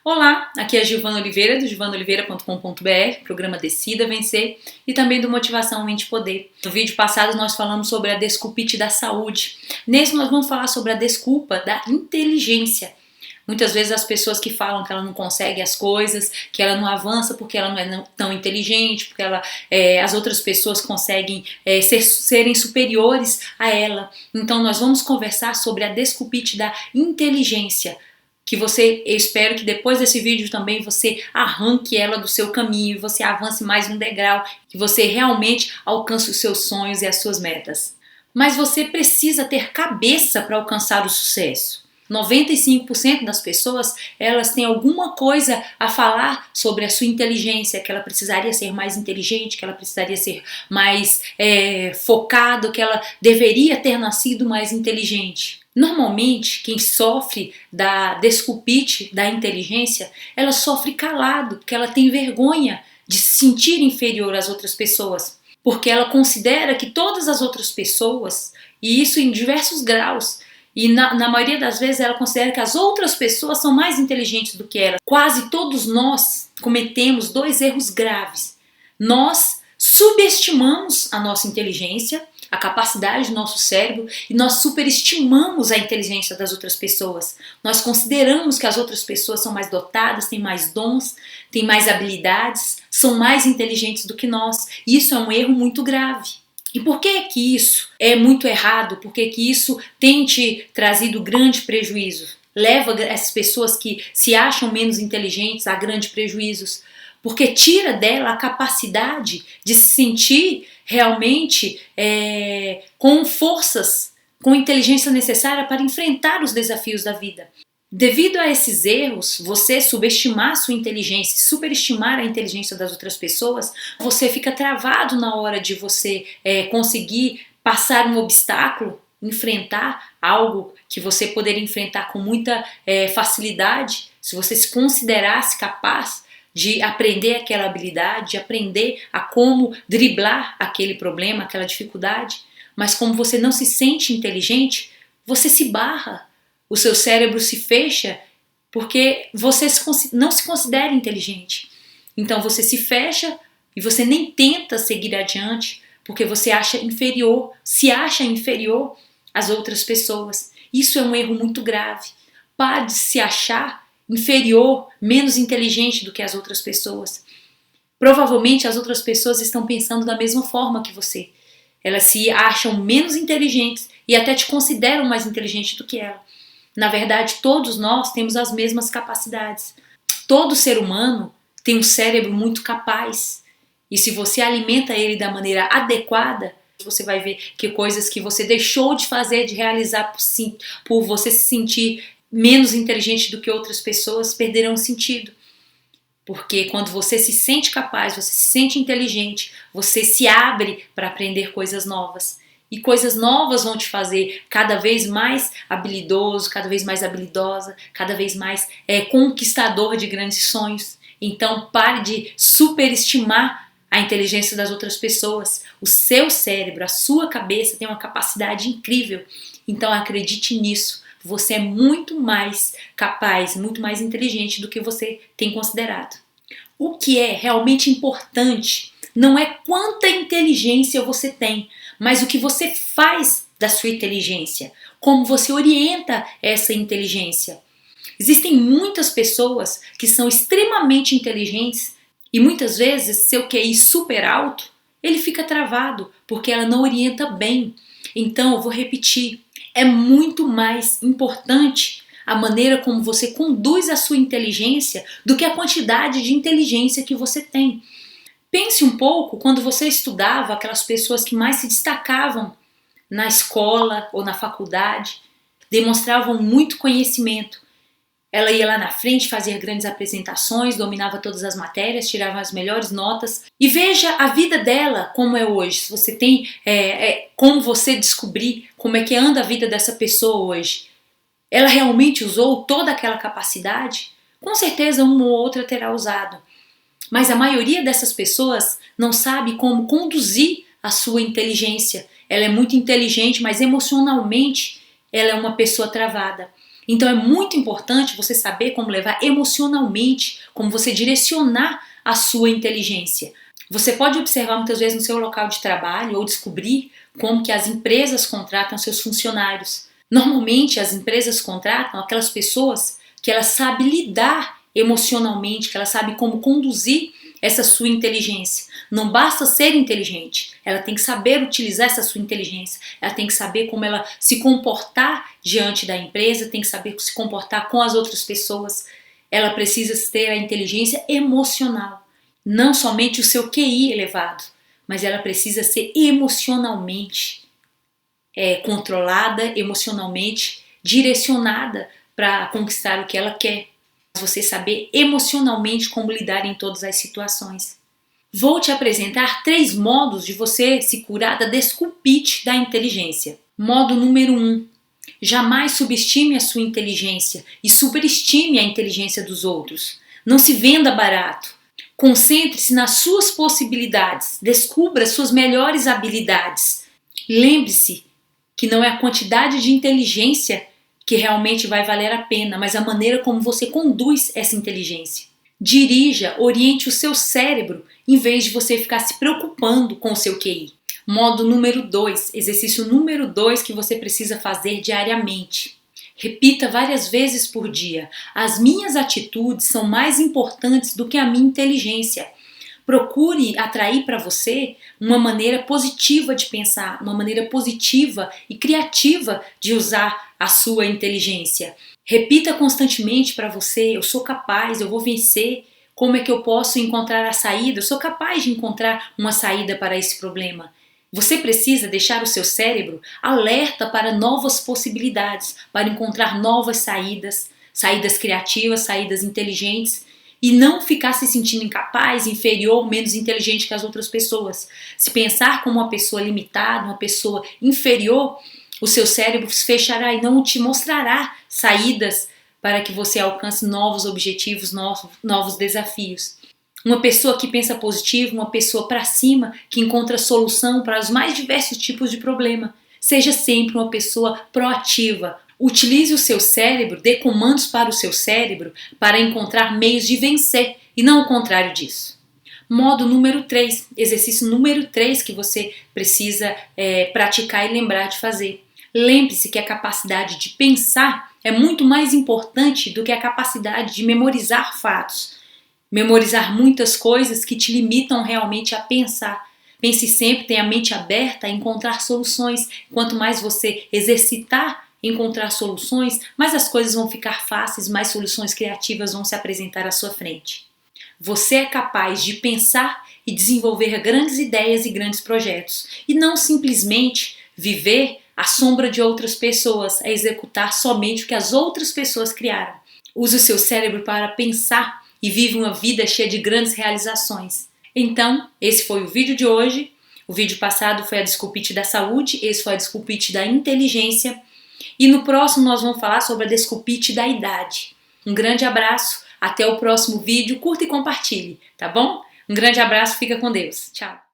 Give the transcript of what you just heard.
Olá, aqui é a Gilvana Oliveira, do gilvanaoliveira.com.br, programa Decida Vencer, e também do Motivação Mente Poder. No vídeo passado nós falamos sobre a desculpite da saúde. Nesse nós vamos falar sobre a desculpa da inteligência. Muitas vezes as pessoas que falam que ela não consegue as coisas, que ela não avança porque ela não é tão inteligente, porque as outras pessoas conseguem serem superiores a ela. Então nós vamos conversar sobre a desculpite da inteligência. Eu espero que depois desse vídeo também você arranque ela do seu caminho, você avance mais um degrau, que você realmente alcance os seus sonhos e as suas metas. Mas você precisa ter cabeça para alcançar o sucesso. 95% das pessoas, elas têm alguma coisa a falar sobre a sua inteligência, que ela precisaria ser mais inteligente, que ela precisaria ser mais focado, que ela deveria ter nascido mais inteligente. Normalmente, quem sofre da desculpite da inteligência, ela sofre calado, porque ela tem vergonha de se sentir inferior às outras pessoas. Porque ela considera que todas as outras pessoas, e isso em diversos graus, e na maioria das vezes ela considera que as outras pessoas são mais inteligentes do que ela. Quase todos nós cometemos dois erros graves. Nós subestimamos a nossa inteligência, a capacidade do nosso cérebro, e nós superestimamos a inteligência das outras pessoas. Nós consideramos que as outras pessoas são mais dotadas, têm mais dons, têm mais habilidades, são mais inteligentes do que nós. E isso é um erro muito grave. E por que isso é muito errado? Por que isso tem te trazido grande prejuízo? Leva essas pessoas que se acham menos inteligentes a grandes prejuízos. Porque tira dela a capacidade de se sentir realmente com forças, com inteligência necessária para enfrentar os desafios da vida. Devido a esses erros, você subestimar a sua inteligência, superestimar a inteligência das outras pessoas, você fica travado na hora de você conseguir passar um obstáculo, enfrentar algo que você poderia enfrentar com muita facilidade, se você se considerasse capaz de aprender aquela habilidade, de aprender a como driblar aquele problema, aquela dificuldade, mas como você não se sente inteligente, você se barra, o seu cérebro se fecha porque você não se considera inteligente. Então você se fecha e você nem tenta seguir adiante porque você se acha inferior às outras pessoas. Isso é um erro muito grave. Pare de se achar inferior, menos inteligente do que as outras pessoas. Provavelmente as outras pessoas estão pensando da mesma forma que você. Elas se acham menos inteligentes e até te consideram mais inteligente do que ela. Na verdade, todos nós temos as mesmas capacidades. Todo ser humano tem um cérebro muito capaz. E se você alimenta ele da maneira adequada, você vai ver que coisas que você deixou de fazer, de realizar por você se sentir menos inteligente do que outras pessoas, perderão sentido. Porque quando você se sente capaz, você se sente inteligente, você se abre para aprender coisas novas. E coisas novas vão te fazer cada vez mais habilidoso, cada vez mais habilidosa, cada vez mais conquistador de grandes sonhos. Então pare de superestimar a inteligência das outras pessoas. O seu cérebro, a sua cabeça tem uma capacidade incrível. Então acredite nisso. Você é muito mais capaz, muito mais inteligente do que você tem considerado. O que é realmente importante não é quanta inteligência você tem, mas o que você faz da sua inteligência, como você orienta essa inteligência. Existem muitas pessoas que são extremamente inteligentes e muitas vezes seu QI super alto, ele fica travado porque ela não orienta bem. Então eu vou repetir. É muito mais importante a maneira como você conduz a sua inteligência do que a quantidade de inteligência que você tem. Pense um pouco quando você estudava aquelas pessoas que mais se destacavam na escola ou na faculdade, demonstravam muito conhecimento. Ela ia lá na frente, fazia grandes apresentações, dominava todas as matérias, tirava as melhores notas. E veja a vida dela como é hoje. Se você tem como você descobrir como é que anda a vida dessa pessoa hoje. Ela realmente usou toda aquela capacidade? Com certeza uma ou outra terá usado. Mas a maioria dessas pessoas não sabe como conduzir a sua inteligência. Ela é muito inteligente, mas emocionalmente ela é uma pessoa travada. Então é muito importante você saber como levar emocionalmente, como você direcionar a sua inteligência. Você pode observar muitas vezes no seu local de trabalho ou descobrir como que as empresas contratam seus funcionários. Normalmente as empresas contratam aquelas pessoas que elas sabem lidar emocionalmente, que elas sabem como conduzir essa sua inteligência. Não basta ser inteligente, ela tem que saber utilizar essa sua inteligência, ela tem que saber como ela se comportar diante da empresa, tem que saber se comportar com as outras pessoas. Ela precisa ter a inteligência emocional, não somente o seu QI elevado, mas ela precisa ser emocionalmente controlada, emocionalmente direcionada para conquistar o que ela quer. Você saber emocionalmente como lidar em todas as situações. Vou te apresentar 3 modos de você se curar da desculpite da inteligência. Modo número 1. Jamais subestime a sua inteligência e superestime a inteligência dos outros. Não se venda barato. Concentre-se nas suas possibilidades. Descubra suas melhores habilidades. Lembre-se que não é a quantidade de inteligência que realmente vai valer a pena, mas a maneira como você conduz essa inteligência. Dirija, oriente o seu cérebro em vez de você ficar se preocupando com o seu QI. Modo número 2, exercício número 2 que você precisa fazer diariamente. Repita várias vezes por dia: as minhas atitudes são mais importantes do que a minha inteligência. Procure atrair para você uma maneira positiva de pensar, uma maneira positiva e criativa de usar a sua inteligência. Repita constantemente para você: eu sou capaz, eu vou vencer. Como é que eu posso encontrar a saída? Eu sou capaz de encontrar uma saída para esse problema. Você precisa deixar o seu cérebro alerta para novas possibilidades, para encontrar novas saídas, saídas criativas, saídas inteligentes, e não ficar se sentindo incapaz, inferior, menos inteligente que as outras pessoas. Se pensar como uma pessoa limitada, uma pessoa inferior, o seu cérebro se fechará e não te mostrará saídas para que você alcance novos objetivos, novos desafios. Uma pessoa que pensa positivo, uma pessoa para cima, que encontra solução para os mais diversos tipos de problema. Seja sempre uma pessoa proativa. Utilize o seu cérebro, dê comandos para o seu cérebro para encontrar meios de vencer e não o contrário disso. Modo número 3, exercício número 3 que você precisa praticar e lembrar de fazer. Lembre-se que a capacidade de pensar é muito mais importante do que a capacidade de memorizar fatos. Memorizar muitas coisas que te limitam realmente a pensar. Pense sempre, tenha a mente aberta a encontrar soluções. Quanto mais você exercitar encontrar soluções, mais as coisas vão ficar fáceis, mais soluções criativas vão se apresentar à sua frente. Você é capaz de pensar e desenvolver grandes ideias e grandes projetos, e não simplesmente viver à sombra de outras pessoas, a executar somente o que as outras pessoas criaram. Use o seu cérebro para pensar e vive uma vida cheia de grandes realizações. Então, esse foi o vídeo de hoje. O vídeo passado foi a desculpite da saúde, esse foi a desculpite da inteligência. E no próximo nós vamos falar sobre a desculpite da idade. Um grande abraço, até o próximo vídeo, curta e compartilhe, tá bom? Um grande abraço, fica com Deus. Tchau!